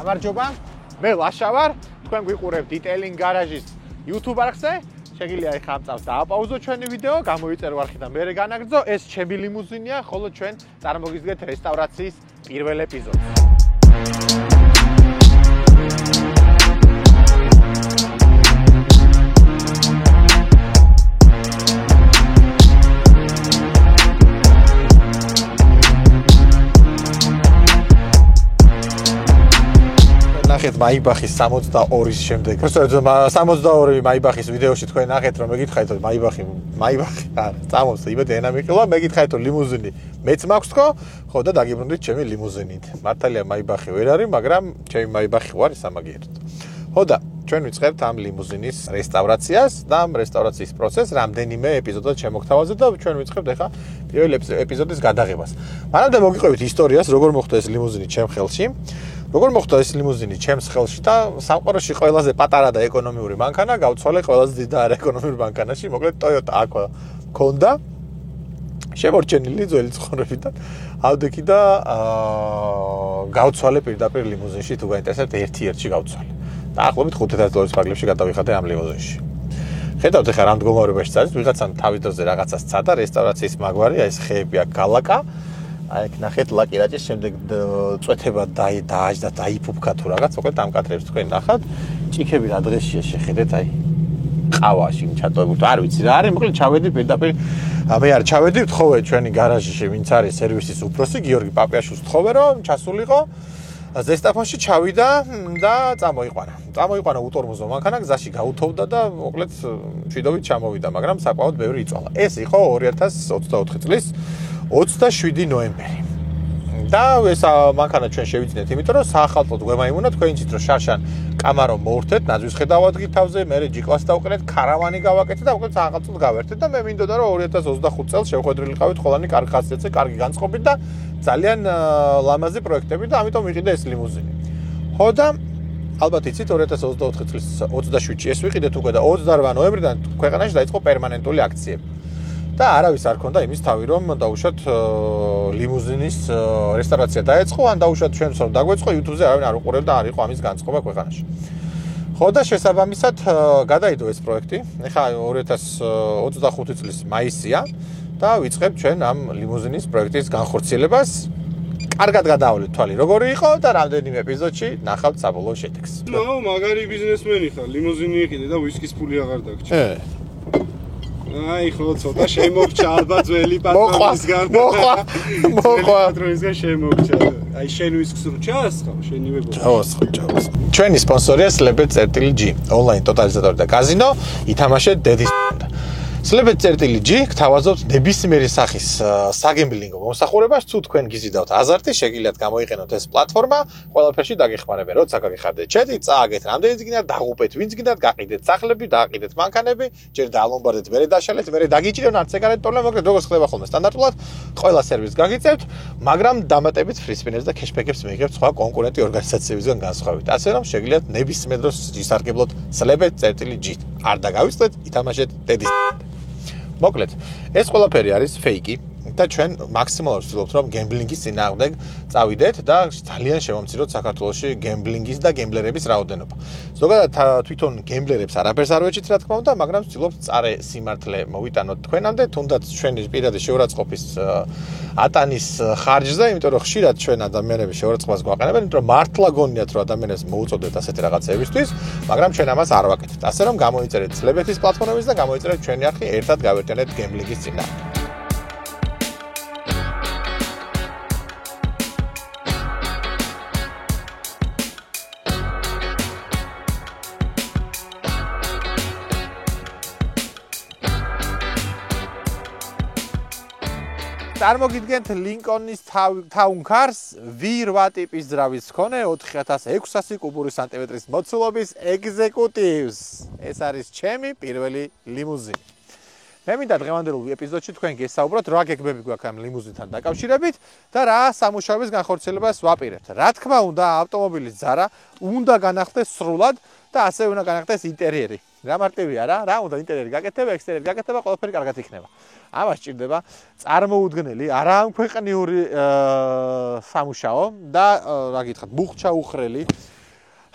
გამარჯობა. მე ლაშა ვარ. თქვენ გვიყურებთ Detailing Garage-ის YouTube არხზე. შეგიძლია ახლა ამ წავს დააპაუზო ჩვენი ვიდეო, გამოიწერო არხი და მერე განაგრძო. ეს ჩემი ლიმუზინია, ხოლო ჩვენ წარმოგიდგენთ რესტავრაციის პირველ ეპიზოდს. ნახეთ მაიბახის 62-ის შემდეგ. просто 62 მაიბახის ვიდეოში თქვენ ნახეთ რომ მეკითხაით რომ მაიბახი არა, წამოსა, იმედი ენა მიყილა, მეკითხაით რომ ლიმუზინი მეც მაქვს თქო, ხო და დაგიბრუნდით ჩემი ლიმუზინით. მართალია მაიბახი ვერ არის, მაგრამ ჩემი მაიბახი ვარ სამაგიეროდ. ხო და ჩვენ ვიწყებთ ამ ლიმუზინის რესტავრაციას და ამ რესტავრაციის პროცესს რამდენიმე ეპიზოდად შემოგთავაზეთ და ჩვენ ვიწყებთ ახლა პირველ ეპიზოდის გადაღებას. მანამდე მოგიყვებით ისტორიას, როგორ მოხდა ეს ლიმუზინი ჩემ ხელში. როგორ მოხდა ეს ლიმუზინი ჩემს ხელში და სამყაროში ყველაზე პატარა და ეკონომიური მანქანა გავცვალე ყველაზე დიდ და არაეკონომიურ მანქანაში, მოკლედ Toyota Aqua მქონდა შემორჩენილი ძველი ცხოვრებიდან ავდექი და გავცვალე პირდაპირ ლიმუზინში, თუ გაინტერესებთ ერთ-ერთში გავცვალე. დაახლოებით 5000 დოლარის ფარგლებში გადავიხადე ამ ლიმუზინში. ხედავთ ახლა რა მდგომარეობაში წადის, ვიღაცამ თავის დროზე რაღაცას ცადა, რესტავრაციის მაგვარი, ეს ხეები აქ გალაკა. აი, ნახეთ ლაკირაჭის შემდეგ წვეთება დააჯდა, დაიფუფკა თუ რაღაც, მოკლედ ამ კადრებს თქვენ ნახავთ. ჭიქები რა დღესია შეხედეთ, აი. ყავაში ჩატოვებული, არ ვიცი რა არის, მოკლედ ჩავედი პირდაპირ. მე არ ჩავედი, ვთხოვე ჩვენი გარაჟში, ვინც არის სერვისის უფროსი, გიორგი პაპიაშვილს ვთხოვე, რომ ჩასულიყო. ზესტაფონში ჩავიდა და წამოიყვანა უტორმოზო მანქანა, გზაში გაუთოვდა და მოკლედ შვიდობით ჩამოვიდა, მაგრამ საკმაოდ ბევრი იწვალა. ეს იყო 2024 წლის 27 ნოემბერი. და ეს მანქანა ჩვენ შევიძინეთ, იმიტომ რომ საახალწლოდ გვემაიმუნა, თქვენ იცით რომ შარშან კამარო მოვრთეთ, ნაძვის ხედავადგით თავზე, მერე ჯიკლას დავყენეთ, ქარავანი გავაკეთეთ და მოკლედ საახალწლოდ გავერთეთ და მე მინდოდა რომ 2025 წელს შევხვედრილიყავით ყველანი კარგი ხასიათზე, კარგი განწყობით და ძალიან ლამაზი პროექტები და ამიტომ ვიყიდე ეს ლიმუზინი. ხო და ალბათ იცით 2024 წლის 27-ში ეს ვიყიდეთ უკვე და 28 ნოემბრიდან ქვეყანაში დაიწყო პერმანენტული აქციები. და არავის არ ქონდა იმის თავი რომ დაუშვათ ლიმუზინის რესტავრაცია დაეწყო, ან დაუშვათ ჩვენს რომ დაგვეწყო, YouTube-ზე არავინ არ უყურებდა, არ იყო ამის განწყობა ქვეყანაში. ხო და შესაბამისად გადაიდო ეს პროექტი. ეხლა 2025 წლის მაისია და ვიწყებთ ჩვენ ამ ლიმუზინის პროექტის განხორციელებას. კარგად გადაავლეთ თვალი როგორი იყო და რამდენიმე ეპიზოდში ნახავთ საბოლოო შედეგს. ნუ, მაგარი ბიზნესმენი ხარ, ლიმუზინი იყიდე და ვისკის ფული აღარ დაგჭირდა. აი ხო, ცოტა შემოგჭა ალბათ ძველი პატრონისგან. მოყვა. პატრონისგან შემოგჭა. აი შენ ვისკს რო ჩაასხავ, შენივე გო. ჩაასხავ. ჩვენი სპონსორია Slebet.G, ონლაინ ტოტალიზატორი და კაზინო, ითამაშეთ დედის და Slebet.G გთავაზობთ ნებისმიერი სახის საგემბლინგო მომსახურებას, თუ თქვენ გიზიდავთ აზარტი, შეგიძლიათ გამოიყენოთ ეს პლატფორმა, ყველაფერში დაგეხმარებენ. როცა გაგიხარდეთ ჩეტი, წააგეთ რამდენიც გინდათ, დაღუპეთ ვინც გინდათ, გაყიდეთ სახლები, დააყიდეთ მანქანები, ჯერ დაალომბარდეთ, მერე დაშალეთ, მერე დაგიჭირონ, არც ეგ არის პრობლემა, მოკლედ როგორც ხდება ხოლმე სტანდარტულად, ყველა სერვისს გაგიწევთ, მაგრამ დამატებით free spin-ებს და cash-back-ებს მიიღებთ სხვა კონკურენტი ორგანიზაციებისგან განსხვავებით. ასე რომ შეგიძლიათ ნებისმიერ დროს ისარგებლოთ Slebet.G. არ დაგავიწყდეთ, ითამაშეთ დედის. მოკლედ, ეს ყველაფერი არის ფეიკი და ჩვენ მაქსიმალურად ვცდილობთ რომ გემბლინგის წინააღმდეგ წავიდეთ და ძალიან შევამციროთ საქართველოში გემბლინგის და გემბლერების რაოდენობა. ზოგადად თვითონ გემბლერებს არაფერს არ ვეჭით რა თქმა უნდა, მაგრამ ვცდილობთ წარე სიმართლე მოვიტანოთ თქვენამდე, თუნდაც ჩვენი პირადი შეურაცხყოფის ატანის ხარჯზე, იმიტომ რომ ხშირად ჩვენ ადამიანები შეურაცხყოფას გვაყენებენ, იმიტომ რომ მართლა გონიათ რომ ადამიანებს მოუწოდეთ ასეთი რაღაცებისთვის, მაგრამ ჩვენ ამას არ ვაკეთებთ. ასე რომ გამოიწერეთ Slebet-ის პლატფორმების და გამოიწერეთ ჩვენი არხი, ერთად გავერთიანეთ გემბლინგის წინააღმდეგ. წარმოგიდგენთ ლინკონის Town Cars V8 ტიპის ძრავის მქონე 4600 კუბური სანტიმეტრის მოცულობის ეგზეკუტივს. ეს არის ჩემი პირველი ლიმუზინი. მე მინდა დღევანდელ ეპიზოდში თქვენ გესაუბროთ რა გეგმები გვაქვს ამ ლიმუზინთან დაკავშირებით და რა სამუშაოების განხორციელებას ვაპირებთ. რა თქმა უნდა, ავტომობილის ძარა უნდა განახდეს სრულად და ასევე უნდა განახდეს ინტერიერი. რა მარტივია რა უნდა ინტერიერი გაკეთება, ექსტერიერი გაკეთება, ყველაფერი კარგად იქნება. ამას ჭირდება წარმოუდგენელი არამქვეყნიური სამუშაო და რა გითხრათ, მუხჩა უხრელი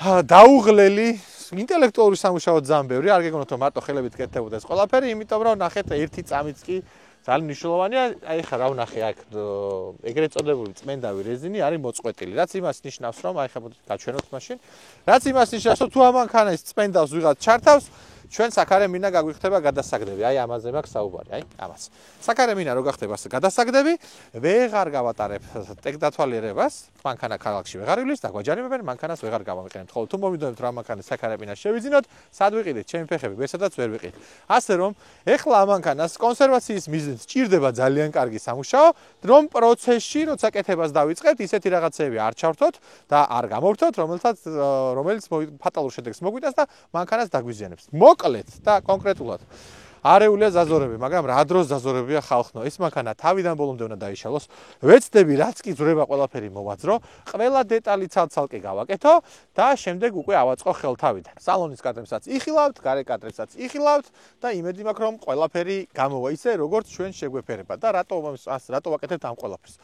დაუღლელი ინტელექტუალური სამუშაო ძალიან ბევრი, არ გეგონოთ რომ მარტო ხელებით კეთდებოდეს ყველაფერი, იმიტომ რომ ნახეთ ერთი წამიც კი ძალიან მნიშვნელოვანია, აი ხა რა ვნახე აქ ეგრეთ წოდებული წმენდავი რეზინი არის მოწყვეტილი, რაც იმას ნიშნავს რომ აი ხა გაჩვენოთ მაშინ, რაც იმას ნიშნავს რომ თუ ამანქანის წმენდავს ვიღაც ჩართავს ჩვენ საქარემინა გაგვიხდება გადასაგდები. აი ამაზე მაქვს საუბარი, აი ამას. საქარემინა რო გახდება გადასაგდები, ვეღარ გავატარებ ტექდათვალიერებას, მანქანა ქალაქში ვეღარ ივლის, დაგვაჯანებებენ, მანქანას ვეღარ გამოვიყენებთ. ხოლო თუ მომიდონებთ რა მანქანის საქარემინას შევიძინოთ, სად ვიყიდით? ჩემი ფეხები ვესადაც ვერ ვიყიდით. ასე რომ, ეხლა ამანქანას კონსერვაციის მიზნით სჭირდება ძალიან კარგი სამუშაო, რომ პროცესში, როცა კეთებას დავიწყებთ, ისეთი რაღაცები არ ჩავრთოთ და არ გამოვთოთ, რომელიც ფატალურ შედეგს მოგვიტანს და მანქანას დაგვიზიანებს. მოკლედ და კონკრეტულად არეულია ზაზორები, მაგრამ რა დროს ზაზორებია ხალხნო. ეს მანქანა თავიდან ბოლომდე უნდა დაიშალოს. ვეცდები, რაც კი ძრება ყველაფერი მოვაძრო, ყველა დეტალი ცალ-ცალკე გავაკეთო და შემდეგ უკვე ავაწყო ხელთავიდან. სალონის კადრებსაც იხილავთ, გარე კადრებსაც იხილავთ და იმედი მაქვს, რომ ყველაფერი გამოვა ისე, როგორც ჩვენ შეგვეფერება და რატო ვაკეთებთ ამ ყველაფერს.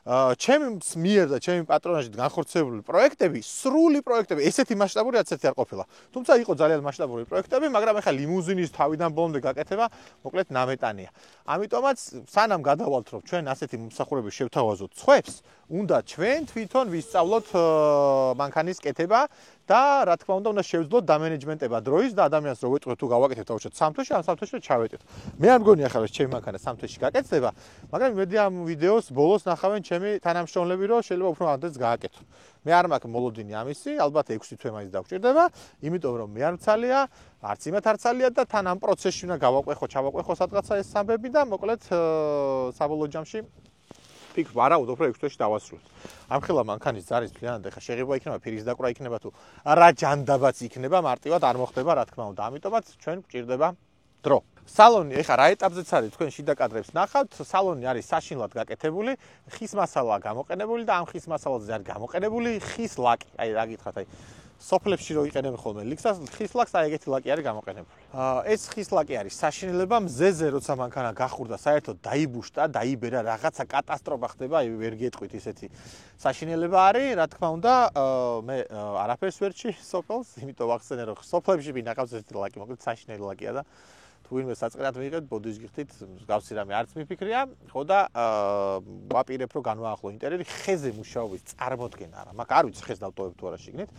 ჩემი მიერ და ჩემი პატრონაჟით განხორციელებული პროექტები, სრული პროექტები, ესეთი მასშტაბური რაც ერთი არ ყოფილა. თუმცა იყო ძალიან მასშტაბური პროექტები, მაგრამ ახლა ლიმუზინის თავიდან ბოლომდე გაკეთება, მოკლედ ნამეტანია. ამიტომაც სანამ გადავალთ, რომ ჩვენ ასეთი მომსახურები შევთავაზოთ სხვებს, უნდა ჩვენ თვითონ ვისწავლოთ მანქანის კეთება და რა თქმა უნდა შევძლოთ დამენეჯმენტება დროის და ადამიანს რო ვეტყვით თუ გავაკეთებთ აუცილებლად სამთვეში, ამ სამთვეში ჩავეტეთ. მე არ მგონია ახლა რომ ჩემი მანქანა სამთვეში გაკეთდება, მაგრამ იმედი ამ ვიდეოს ბოლოს ნახავენ ჩემი თანამშრომლები, რომ შეიძლება უფრო ამდენს გააკეთო. მე არ მაქვს მოლოდინი ამისი, ალბათ 6 თვე მაინც დაგვჭირდება, იმიტომ რომ მე არ მცალია, არც იმათ არ ცალია და თან ამ პროცესში უნდა ჩავაყვეხო სადღაცა ეს სამბები და მოკლედ საბოლოო ჯამში ფიქრობ, ვარაუდობ, რომ 6 თვეში დავასრულოთ. ამ ხელა მანქანის ზარის მთლიანად ახლა შეღება იქნება, ფირის დაკვრა იქნება თუ რა ჯანდაბაც იქნება, მარტივად არ მოხდება, რა თქმა უნდა. ამიტომაც ჩვენ გვჭირდება დრო. სალონი, ეხლა რა ეტაპზეც არის, თქვენ შიდა კადრებს ნახავთ, სალონი არის საშინლად გაკეთებული, ხის მასალაა გამოყენებული და ამ ხის მასალაზე არის გამოყენებული ხის ლაკი. აი რა გითხრათ, აი სოფლებში რო იყენებენ ხოლმე ხის ლაკს, აი ეგეთი ლაკი არის გამოყენებული. ეს ხის ლაკი არის საშინელება, მზეზე როცა მანქანა გახურდა, საერთოდ დაიბუშტა, დაიბერა, რაღაცა კატასტროფა ხდება, აი ვერ გეტყვით ისეთი საშინელება არის, რა თქმა უნდა, მე არაფერს ვერ ჩი სოფელს, იმიტომ ვახსენე რომ სოფლებში ვინახავს ესეთი ლაკი, მოკლედ საშინელი ლაკია და თუ ვინმე საწყენად მიიღებთ, ბოდიშ გიხდით, მსგავსი რამე არც მიფიქრია, ხო და ვაპირებ რომ განვაახლო ინტერიერი ხეზე მუშაობის წარმოდგენა არა, მაგ არ ვიცი ხეს დავტოვებ თუ არა შიგნით.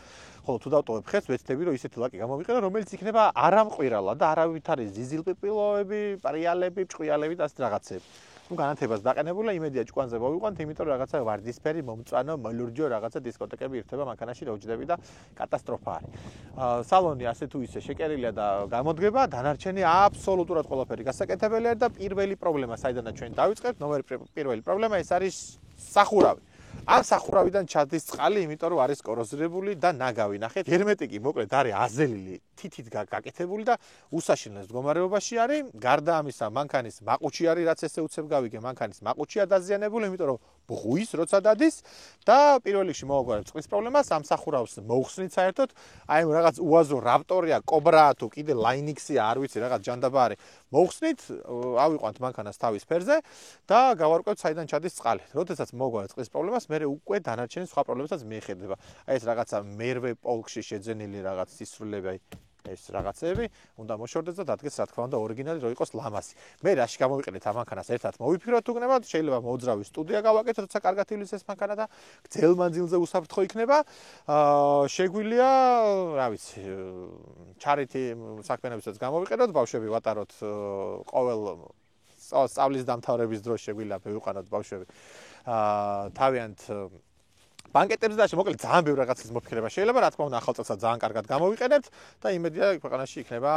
ხოლო თუ დავტოვებ ხეს, ვეცდები რომ ისეთი ლაკი გამოვიყენო, რომელიც იქნება არამყვირალა და არავითარი ზიზილპიპილოები, პრიალები, ჭყვიალები და ასეთ რაღაცები. ნუ განათებას დაყენებულა, იმედია ჭკვანზე მოვიყვანთ, იმიტომ რომ რაღაცა ვარდისფერი, მომწვანო, მოლურჯო რაღაცა დისკოტეკები ერთება მანქანაში როჯდები და კატასტროფა არის. სალონი ასე თუ ისე შეკერილია და გამოდგება, დანარჩენი აბსოლუტურად ყველაფერი გასაკეთებელია და პირველი პრობლემა, საიდანაც ჩვენ დავიწყებთ, პირველი პრობლემა ეს არის სახურავი. ამ სახურავიდან ჩადის წყალი, იმიტომ რომ არის კოროზირებული და ნაგავი. ნახეთ, ჰერმეტიკი მოკლედ არის აზელილი, თითით გაკეთებული და უსაშინლეს მდგომარეობაში არის. გარდა ამისა, მანქანის მაყუჩი არის, რაც ესე უცებ გავიგე, მანქანის მაყუჩია დაზიანებული, იმიტომ რომ ბღუის როცა დადის და პირველ რიგში მოაგვარებს წყლის პრობლემას, ამ სახურავს მოუხსნით საერთოდ. აი რაღაც უაზრო რაპტორია, კობრაა თუ კიდე ლაინიქსია, არ ვიცი, რაღაც ჯანდაბა არის. მოუხსნით, ავიყვანთ მანქანას თავის ფერზე და გავარკვევთ საიდან ჩადის წყალი. როდესაც მოაგვარებს წყლის პრობლემას, მე უკვე დანარჩენი სხვა პრობლემებსაც მიეხედება. აი ეს რაღაცა მერვე პოლკში შეძენილი რაღაც სისრულები, აი ეს რაღაცები უნდა მოშორდეს და დადგეს რა თქმა უნდა ორიგინალი რო იყოს ლამაზი. მე რაში გამოვიყენეთ ამ მანქანას ერთად მოვიფიქროთ უგნებად, შეიძლება მოძრავი სტუდია გავაკეთოთ, როცა კარგად ივლის ეს მანქანა და გრძელ მანძილზე უსაფრთხო იქნება. შეგვიძლია, რა ვიცი, ჩარითი საქმიანობისაც გამოვიყენოთ, ბავშვები ვატაროთ ყოველ სწავლის დამთავრების დროს შეგვიძლია მივიყვანოთ ბავშვები თავიანთ ბანკეტებზე და მოკლედ ძალიან ბევრი რაღაცის მოფიქრება შეიძლება, რა თქმა უნდა, ახალ წელსაც ძალიან კარგად გამოვიყენებთ და იმედია ქვეყანაში იქნება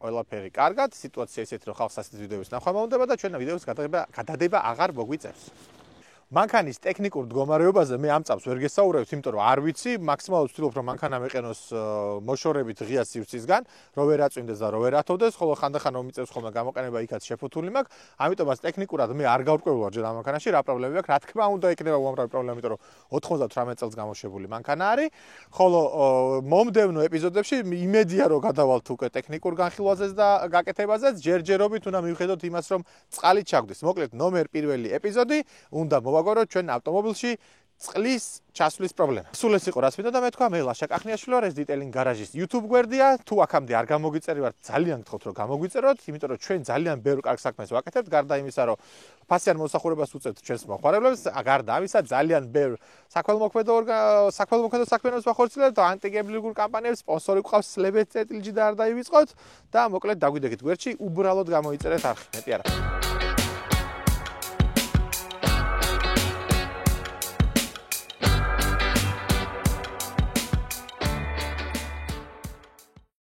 ყველაფერი კარგად, სიტუაცია ისეთი რომ ხალხს ასეთ ვიდეოების ნახვა მოუნდება და ჩვენ ვიდეოს გადადება აღარ მოგვიწევს. მანქანის ტექნიკურ მდგომარეობაზე მე ამ წამს ვერ გესაუბრებთ, იმიტომ რომ არ ვიცი, მაქსიმალურად ვცდილობ რომ მანქანა მეყენოს მოშორებით ღია სივრცისგან, რო ვერ აწვინდეს და რო ვერ ათოვდეს, ხოლო ხანდახან რომ მიწევს ხოლმე გამოყენება იქაც შეფუთული მაქვს, ამიტომაც ტექნიკურად მე არ გავრკვევ ვარ ჯერ ამ მანქანაში, რა პრობლემები აქვს, რა თქმა უნდა იქნება უამრავი პრობლემა, იმიტომ რომ 98 წელს გამოშვებული მანქანა არის, ხოლო მომდევნო ეპიზოდებში იმედია რომ გადავალთ უკვე ტექნიკურ განხილვაზეც და გაკეთებაზეც, ჯერჯერობით უნდა მივხედოთ იმას, რომ წყალი ჩაგვდეს. მოკლედ ნომერ პირველი ეპიზოდი უნდა მოვაგოროთ ჩვენ ავტომობილში წყლის ჩასვლის პრობლემა. სულ ეს იყო რაც მინდოდა და მე თქვა მე ლაშა კახნიაშვილი ვარ ეს დეტეილინგ გარაჟის YouTube გვერდია თუ აქამდე არ გამოგვიწერი ვართ ძალიან გთხოვთ რომ გამოგვიწეროთ იმიტომ რომ ჩვენ ძალიან ბევრ კარგ საქმეს ვაკეთებთ გარდა იმისა რომ ფასიან მოსახურებას უწევთ ჩვენს მოხარებლებს გარდა ამისა ძალიან ბევრ საქველმოქმედო საქმიანობას ვახორციელებთ და ანტიგემბლინგურ კამპანიებს სპონსორი გვყავს სლებეთ წერტილში და არ დაივიწყოთ და მოკლედ დაგვიდექით გვერდში უბრალოდ გამოიწერეთ არხი მეტი არა